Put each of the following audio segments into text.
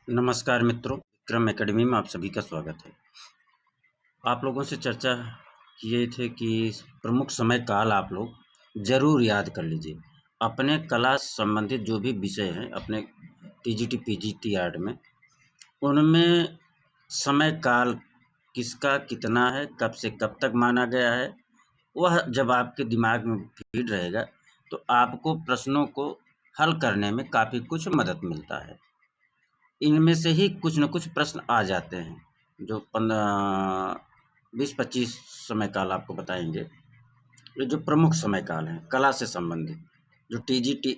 नमस्कार मित्रों, विक्रम एकेडमी में आप सभी का स्वागत है। आप लोगों से चर्चा किए थे कि प्रमुख समय काल आप लोग ज़रूर याद कर लीजिए। अपने कला संबंधित जो भी विषय हैं अपने टीजीटी, पीजीटी आर्ट में, उनमें समय काल किसका कितना है, कब से कब तक माना गया है, वह जब आपके दिमाग में फीड रहेगा तो आपको प्रश्नों को हल करने में काफ़ी कुछ मदद मिलता है। इनमें से ही कुछ न कुछ प्रश्न आ जाते हैं जो 20-25 समय काल आपको बताएंगे। ये जो प्रमुख समय काल हैं कला से संबंधित, जो टीजीटी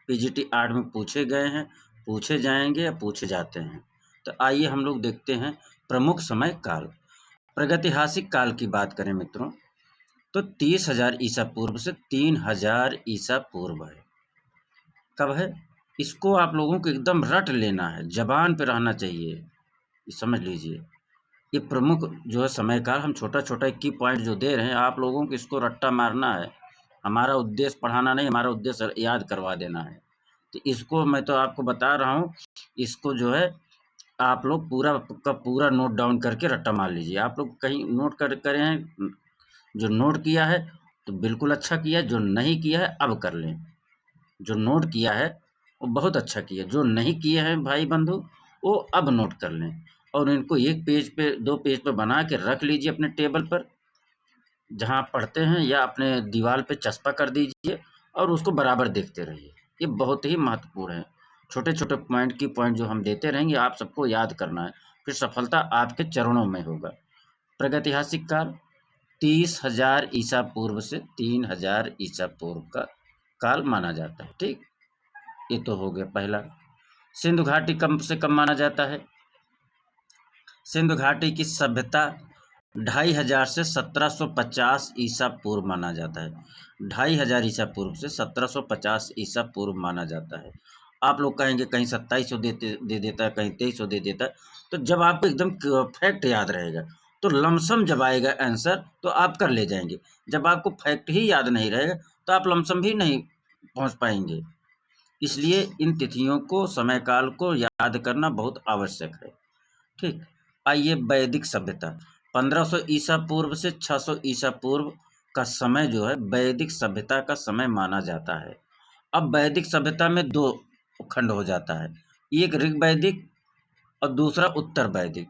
पीजीटी आर्ट में पूछे गए हैं, पूछे जाएंगे या पूछे जाते हैं। तो आइए हम लोग देखते हैं प्रमुख समय काल। प्रागैतिहासिक काल की बात करें मित्रों तो 30,000 ईसा पूर्व से 3,000 ईसा पूर्व है। कब है? इसको आप लोगों को एकदम रट लेना है, ज़बान पे रहना चाहिए। ये समझ लीजिए, ये प्रमुख जो है समय काल, हम छोटा-छोटा एक की पॉइंट जो दे रहे हैं, आप लोगों को इसको रट्टा मारना है। हमारा उद्देश्य पढ़ाना नहीं, हमारा उद्देश्य याद करवा देना है। तो इसको मैं तो आपको बता रहा हूँ, इसको जो है आप लोग पूरा का पूरा नोट डाउन करके रट्टा मार लीजिए। आप लोग कहीं नोट करे हैं, जो नोट किया है तो बिल्कुल अच्छा किया, जो नहीं किया है अब कर लें। जो नोट किया है वो बहुत अच्छा किया, जो नहीं किए हैं भाई बंधु वो अब नोट कर लें और इनको एक पेज पे 2 पेज पे बना के रख लीजिए अपने टेबल पर, जहाँ आप पढ़ते हैं, या अपने दीवार पे चस्पा कर दीजिए और उसको बराबर देखते रहिए। ये बहुत ही महत्वपूर्ण है। छोटे-छोटे पॉइंट की पॉइंट जो हम देते रहेंगे आप सबको याद करना है, फिर सफलता आपके चरणों में होगा। प्रागैतिहासिक काल 30,000 ईसा पूर्व से 3,000 ईसा पूर्व का काल माना जाता है। ठीक, ये तो हो गया पहला। सिंधु घाटी कब से कब माना जाता है? सिंधु घाटी की सभ्यता 2500 से 1750 ईसा पूर्व माना जाता है। 2500 ईसा पूर्व से 1750 ईसा पूर्व माना जाता है। आप लोग कहेंगे कहीं 2700 दे देता है, कहीं 2300 दे देता है। तो जब आपको एकदम फैक्ट याद रहेगा तो लमसम जब आएगा आंसर तो आप कर ले जाएंगे। जब आपको फैक्ट ही याद नहीं रहेगा तो आप लमसम भी नहीं पहुंच पाएंगे। इसलिए इन तिथियों को, समय काल को याद करना बहुत आवश्यक है। ठीक, आइए वैदिक सभ्यता 1500 ईसा पूर्व से 600 ईसा पूर्व का समय जो है वैदिक सभ्यता का समय माना जाता है। अब वैदिक सभ्यता में 2 खंड हो जाता है, एक ऋग वैदिक और दूसरा उत्तर वैदिक।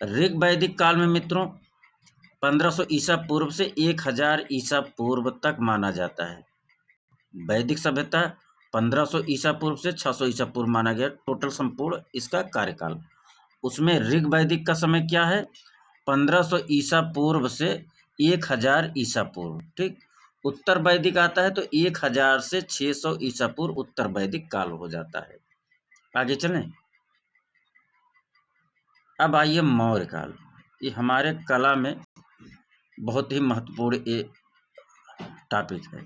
ऋग वैदिक काल में मित्रों 1500 ईसा पूर्व से 1000 ईसा पूर्व तक माना जाता है। वैदिक सभ्यता 1500 ईसा पूर्व से 600 ईसा पूर्व माना गया टोटल संपूर्ण इसका कार्यकाल। उसमें ऋग वैदिक का समय क्या है? 1500 ईसा पूर्व से 1000 ईसा पूर्व। ठीक, उत्तर वैदिक आता है तो 1000 से 600 ईसा पूर्व उत्तर वैदिक काल हो जाता है। आगे चलें। अब आइए मौर्य काल। ये हमारे कला में बहुत ही महत्वपूर्ण टॉपिक है।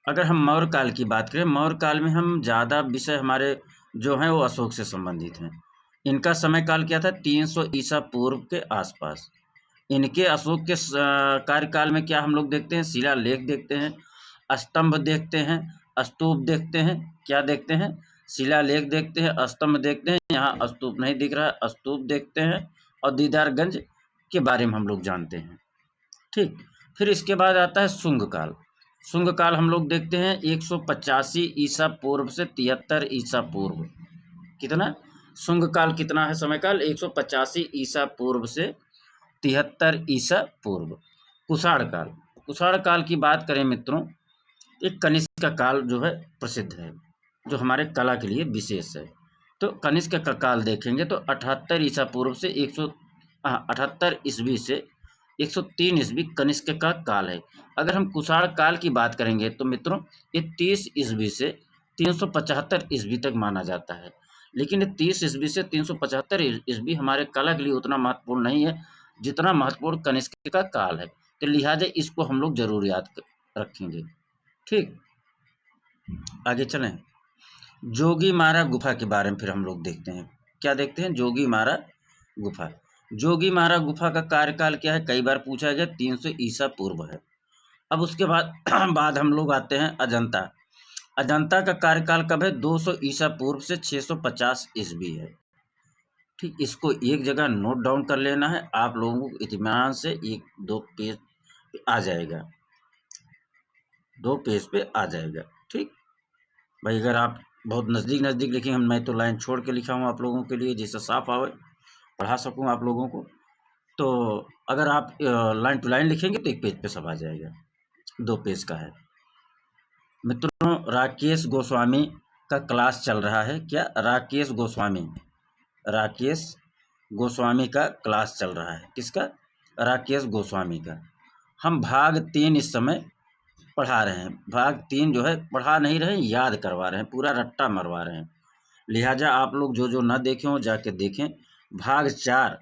अगर हम मौर्य काल की बात करें, मौर्य काल में हम ज़्यादा विषय हमारे जो हैं वो अशोक से संबंधित हैं। इनका समय काल क्या था? 300 ईसा पूर्व के आसपास। इनके अशोक के कार्यकाल में क्या हम लोग देखते हैं? शिलालेख देखते हैं, स्तंभ देखते हैं, स्तूप देखते हैं। क्या देखते हैं? शिलालेख देखते हैं, स्तंभ देखते हैं। यहाँ स्तूप नहीं दिख रहा है, स्तूप देखते हैं और दीदारगंज के बारे में हम लोग जानते हैं। ठीक, फिर इसके बाद आता है शुंग काल। शुंग काल हम लोग देखते हैं 185 ईसा पूर्व से 73 ईसा पूर्व। कितना? शुंग काल कितना है समय काल? 185 ईसा पूर्व से 73 ईसा पूर्व। कुषाण काल, कुषाण काल की बात करें मित्रों, एक कनिष्क का काल जो है प्रसिद्ध है, जो हमारे कला के लिए विशेष है। तो कनिष्क का काल देखेंगे तो 78 ईसा पूर्व से 178 ईस्वी से 103 ईस्वी कनिष्क का काल है। अगर हम कुषाण काल की बात करेंगे तो मित्रों ये 30 ईस्वी से 375 ईस्वी तक माना जाता है। लेकिन ये 30 ईस्वी से 375 ईस्वी हमारे कला के लिए उतना महत्वपूर्ण नहीं है जितना महत्वपूर्ण कनिष्क का काल है। तो लिहाजा इसको हम लोग जरूर याद रखेंगे। ठीक, आगे चलें। जोगीमारा गुफा के बारे में फिर हम लोग देखते हैं। क्या देखते हैं? जोगीमारा गुफा। जोगीमारा गुफा का कार्यकाल क्या है? कई बार पूछा गया, 300 ईसा पूर्व है। अब उसके बाद बाद हम लोग आते हैं अजंता। अजंता का कार्यकाल कब है? 200 ईसा पूर्व से 650 ईस्वी है। ठीक, इसको एक जगह नोट डाउन कर लेना है, आप लोगों को इत्मीनान से 1-2 पेज पे आ जाएगा, 2 पेज पे आ जाएगा। ठीक भाई, अगर आप बहुत नज़दीक लिखेंगे, मैं तो लाइन छोड़ के लिखा हूँ आप लोगों के लिए, जिससे साफ आवे, पढ़ा सकूँ आप लोगों को। तो अगर आप लाइन टू लाइन लिखेंगे तो 1 पेज पे सब आ जाएगा, 2 पेज का है। मित्रों, राकेश गोस्वामी का क्लास चल रहा है। क्या? राकेश गोस्वामी का क्लास चल रहा है। किसका? राकेश गोस्वामी का। हम भाग 3 इस समय पढ़ा रहे हैं। भाग 3 जो है पढ़ा नहीं रहे हैं, याद करवा रहे हैं, पूरा रट्टा मरवा रहे हैं। लिहाजा आप लोग जो ना देखे हो जाके देखें। भाग 4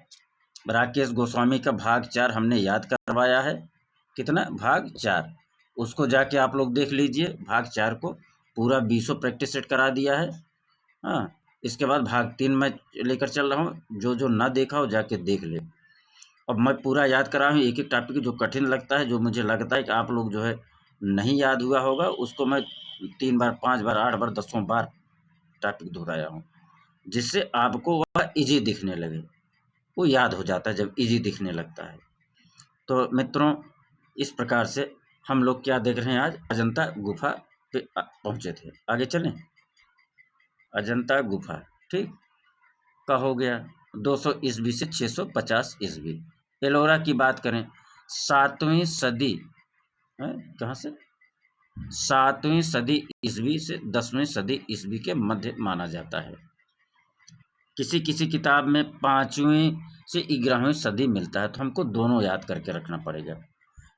राकेश गोस्वामी का भाग 4 हमने याद करवाया है। कितना? भाग 4। उसको जाके आप लोग देख लीजिए। भाग 4 को पूरा 20 प्रैक्टिस सेट करा दिया है। हाँ, इसके बाद भाग 3 मैं लेकर चल रहा हूँ। जो ना देखा हो जाके देख ले। अब मैं पूरा याद करा हूँ, एक-एक टॉपिक जो कठिन लगता है, जो मुझे लगता है कि आप लोग जो है नहीं याद हुआ होगा, उसको मैं 3 बार, 5 बार, 8 बार, 10 बार टॉपिक दोहराया हूँ, जिससे आपको वह ईज़ी दिखने लगे। वो याद हो जाता है जब ईज़ी दिखने लगता है। तो मित्रों, इस प्रकार से हम लोग क्या देख रहे हैं, आज अजंता गुफा पे पहुँचे थे। आगे चलें? अजंता गुफा, ठीक, का हो गया 200 ईस्वी से 650 ईस्वी। एलोरा की बात करें, 7वीं सदी, कहाँ से? 7वीं सदी ईस्वी से 10वीं सदी ईस्वी के मध्य माना जाता है। किसी किसी किताब में 5वीं से 11वीं सदी मिलता है, तो हमको दोनों याद करके रखना पड़ेगा।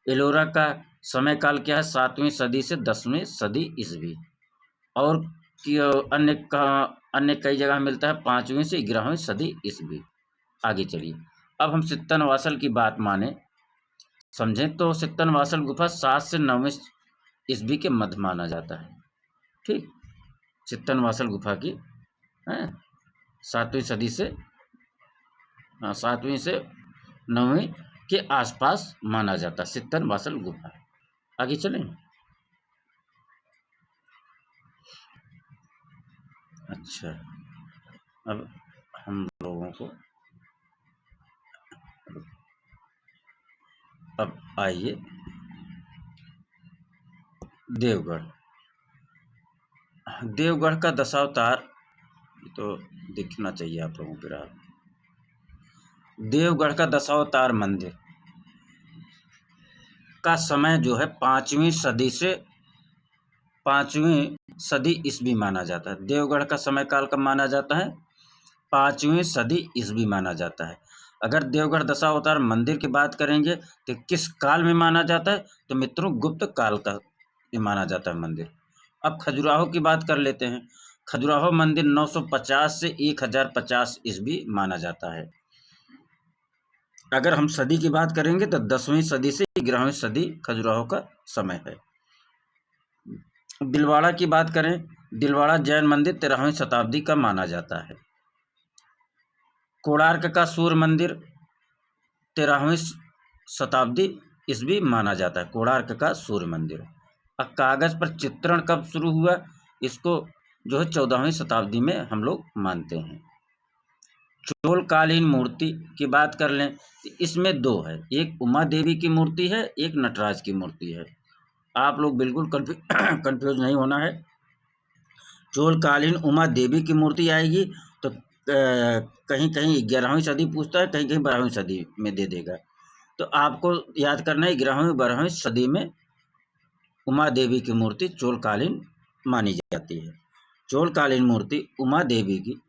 एलोरा का समय काल क्या है? 7वीं सदी से 10वीं सदी ईस्वी। और अन्य कई जगह मिलता है 5वीं से 11वीं सदी ईस्वी। आगे चलिए। अब हम सित्तनवासल की बात माने समझें तो सित्तनवासल गुफा 7 से 9वीं ईस्वी के मध्य माना जाता है। ठीक, सित्तनवासल गुफा की 7वीं सदी से 7वीं से 9वीं के आसपास माना जाता है सित्तनवासल गुफा। आगे चलें। अच्छा, अब हम लोगों को अब आइए देवगढ़। देवगढ़ का दशावतार तो दिखना चाहिए आप लोगों को। देवगढ़ का दशावतार मंदिर का समय जो है 5वीं सदी से 5वीं सदी ईस्वी माना जाता है। देवगढ़ का समय काल कब माना जाता है? 5वीं सदी ईस्वी माना जाता है। अगर देवगढ़ दशावतार मंदिर की बात करेंगे तो किस काल में माना जाता है? तो मित्रों, गुप्त काल का माना जाता है मंदिर। अब खजुराहो की बात कर लेते हैं। खजुराहो मंदिर 950 से 1050 ईस्वी माना जाता है। अगर हम सदी की बात करेंगे तो 10वीं सदी से 11वीं सदी खजुराहो का समय है। दिलवाड़ा की बात करें, दिलवाड़ा जैन मंदिर 13वीं शताब्दी का माना जाता है। कोणार्क का सूर्य मंदिर 13वीं शताब्दी ईस्वी माना जाता है। कोणार्क का सूर्य मंदिर। अब कागज पर चित्रण कब शुरू हुआ? इसको जो है 14वीं शताब्दी में हम लोग मानते हैं। चोलकालीन मूर्ति की बात कर लें तो इसमें 2 है, एक उमा देवी की मूर्ति है, एक नटराज की मूर्ति है। आप लोग बिल्कुल कंफ्यूज नहीं होना है। चोलकालीन उमा देवी की मूर्ति आएगी तो कहीं कहीं 11वीं सदी पूछता है, कहीं कहीं 12वीं सदी में दे देगा। तो आपको याद करना है 11वीं 12वीं सदी में उमा देवी की मूर्ति चोलकालीन मानी जाती है। चोलकालीन मूर्ति उमा देवी की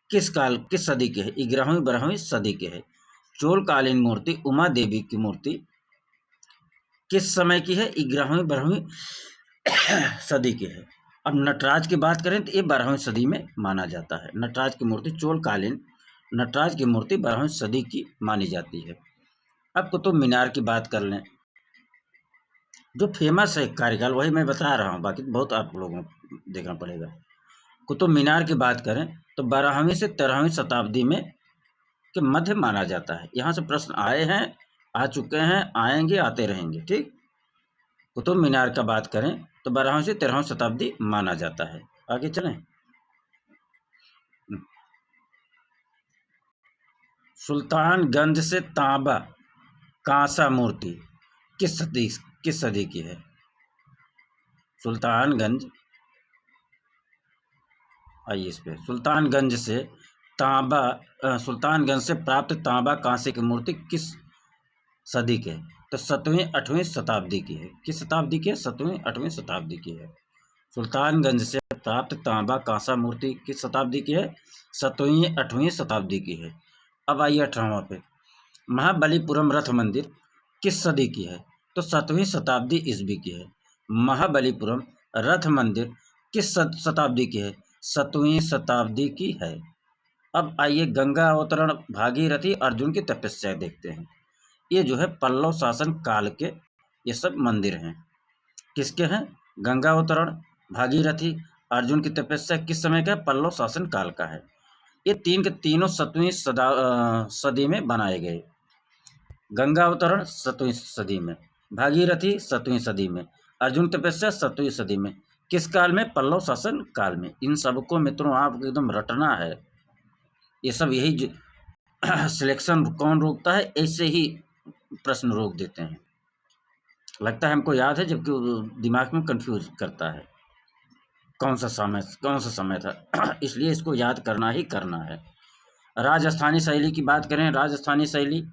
किस सदी के है? 11वीं 12वीं सदी के है। चोलकालीन मूर्ति उमा देवी की मूर्ति किस समय की है? 11वीं 12वीं सदी की है। अब नटराज की बात करें तो ये 12वीं सदी में माना जाता है। नटराज की मूर्ति चोलकालीन नटराज की मूर्ति 12वीं सदी की मानी जाती है। अब कुतुब मीनार की बात कर लें, जो फेमस है कार्यकाल वही मैं बता रहा हूँ, बाकी बहुत आप लोगों को देखना पड़ेगा। कुतुब मीनार की बात करें तो 12वीं से 13वीं शताब्दी में के मध्य माना जाता है। यहाँ से प्रश्न आए हैं, आ चुके हैं, आएंगे, आते रहेंगे। ठीक, कुतुब मीनार का बात करें तो 12वीं से 13वीं शताब्दी माना जाता है। आगे चलें। सुल्तानगंज से तांबा कांसा मूर्ति किस सदी की है? सुल्तानगंज, आइए इस पे, सुल्तानगंज से सुल्तानगंज से प्राप्त तांबा कांसे की मूर्ति किस सदी के? तो 7वीं 8वीं शताब्दी की है। किस शताब्दी की है? 7वीं 8वीं शताब्दी की है। सुल्तानगंज से प्राप्त तांबा कांसा मूर्ति किस शताब्दी की है? 7वीं 8वीं शताब्दी की है। अब आइए 18वां पे, महाबलीपुरम रथ मंदिर किस सदी की है? तो 7वीं शताब्दी ईस्वी की है। महाबलीपुरम रथ मंदिर किस शताब्दी की है? 7वीं शताब्दी की है। अब आइए गंगा अवतरण, भागीरथी, अर्जुन की तपस्या देखते हैं। ये जो है पल्लव शासन काल के ये सब मंदिर हैं। किसके हैं? गंगा अवतरण, भागीरथी, अर्जुन की तपस्या किस समय का? पल्लव शासन काल का है। ये तीन के तीनों 7वीं सदी में बनाए गए। गंगा अवतरण 7वीं सदी में, भागीरथी 7वीं सदी में, अर्जुन तपस्या 7वीं सदी में। किस काल में? पल्लव शासन काल में। इन सबको मित्रों आपको एकदम रटना है। ये सब यही सिलेक्शन कौन रोकता है? ऐसे ही प्रश्न रोक देते हैं। लगता है हमको याद है, जबकि दिमाग में कंफ्यूज करता है कौन सा समय था। इसलिए इसको याद करना ही करना है। राजस्थानी शैली की बात करें, राजस्थानी शैली,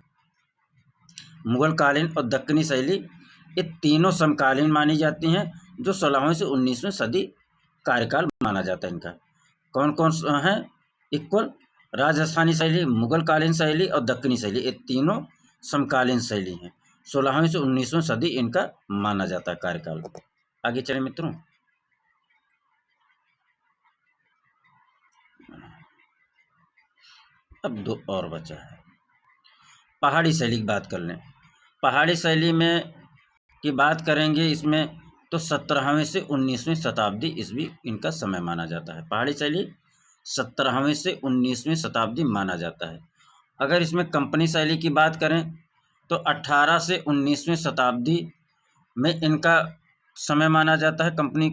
मुगल कालीन और दक्कनी शैली, ये तीनों समकालीन मानी जाती हैं, जो 16वीं से 19वीं सदी कार्यकाल माना जाता है इनका। कौन कौन है इक्वल? राजस्थानी शैली, मुगल कालीन शैली और दक्कनी शैली, ये तीनों समकालीन शैली हैं। 16वीं से 19वीं सदी इनका माना जाता है कार्यकाल। आगे चले मित्रों। अब दो और बचा है। पहाड़ी शैली की बात कर लें। पहाड़ी शैली में की बात करेंगे इसमें, तो 17वीं से 19वीं शताब्दी ईस्वी इनका समय माना जाता है। पहाड़ी शैली 17वीं से 19वीं शताब्दी माना जाता है। अगर इसमें कंपनी शैली की बात करें, तो 18 से 19वीं शताब्दी में इनका समय माना जाता है। कंपनी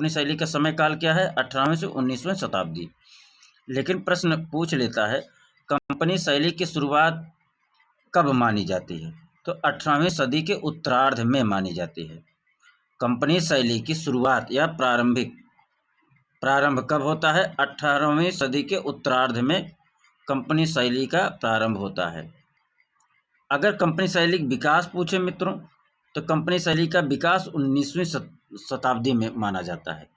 शैली का समय काल क्या है? 18वीं से 19वीं शताब्दी। लेकिन प्रश्न पूछ लेता है, कंपनी शैली की शुरुआत कब मानी जाती है? तो 18वीं सदी के उत्तरार्ध में मानी जाती है। कंपनी शैली की शुरुआत या प्रारंभ कब होता है? 18वीं सदी के उत्तरार्ध में कंपनी शैली का प्रारंभ होता है। अगर कंपनी शैली का विकास पूछे मित्रों, तो कंपनी शैली का विकास 19वीं शताब्दी में माना जाता है।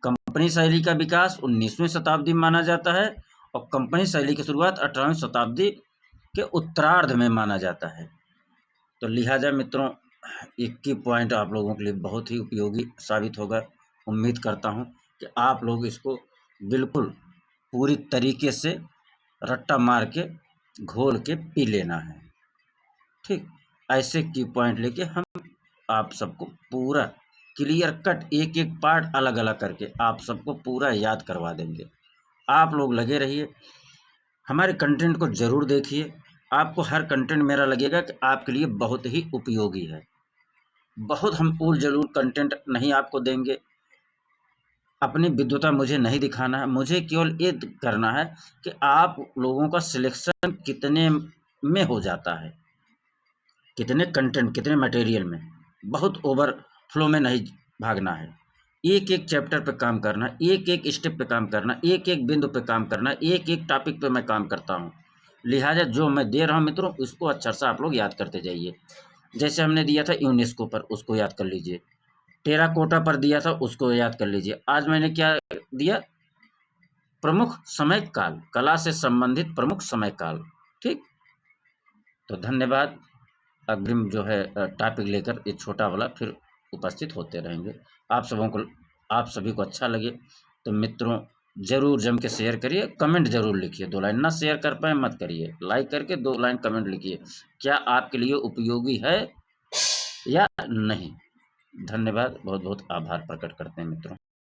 कंपनी शैली का विकास 19वीं शताब्दी में माना जाता है और कंपनी शैली की शुरुआत 18वीं शताब्दी के उत्तरार्ध में माना जाता है। तो लिहाजा मित्रों, एक ही पॉइंट आप लोगों के लिए बहुत ही उपयोगी साबित होगा। उम्मीद करता हूं कि आप लोग इसको बिल्कुल पूरी तरीके से रट्टा मार के घोल के पी लेना है। ठीक, ऐसे की पॉइंट लेके हम आप सबको पूरा क्लियर कट एक एक पार्ट अलग अलग करके आप सबको पूरा याद करवा देंगे। आप लोग लगे रहिए, हमारे कंटेंट को ज़रूर देखिए। आपको हर कंटेंट मेरा लगेगा कि आपके लिए बहुत ही उपयोगी है। बहुत हम ऊल जलूल कंटेंट नहीं आपको देंगे। अपनी विद्वता मुझे नहीं दिखाना है, मुझे केवल ये करना है कि आप लोगों का सिलेक्शन कितने में हो जाता है, कितने कंटेंट, कितने मटेरियल में। बहुत ओवर फ्लो में नहीं भागना है। एक एक चैप्टर पे काम करना, एक एक स्टेप पे काम करना, एक एक बिंदु पे काम करना, एक एक टॉपिक पे मैं काम करता हूँ। लिहाजा जो मैं दे रहा हूँ मित्रों, उसको अच्छा सा आप लोग याद करते जाइए। जैसे हमने दिया था यूनेस्को पर, उसको याद कर लीजिए। टेराकोटा पर दिया था, उसको याद कर लीजिए। आज मैंने क्या दिया? प्रमुख समय काल, कला से संबंधित प्रमुख समय काल। ठीक, तो धन्यवाद। अग्रिम जो है टॉपिक लेकर एक छोटा वाला फिर उपस्थित होते रहेंगे। आप सभी को अच्छा लगे तो मित्रों ज़रूर जम के शेयर करिए, कमेंट ज़रूर लिखिए। 2 लाइन ना शेयर कर पाए मत करिए, लाइक करके 2 लाइन कमेंट लिखिए, क्या आपके लिए उपयोगी है या नहीं। धन्यवाद, बहुत बहुत आभार प्रकट करते हैं मित्रों।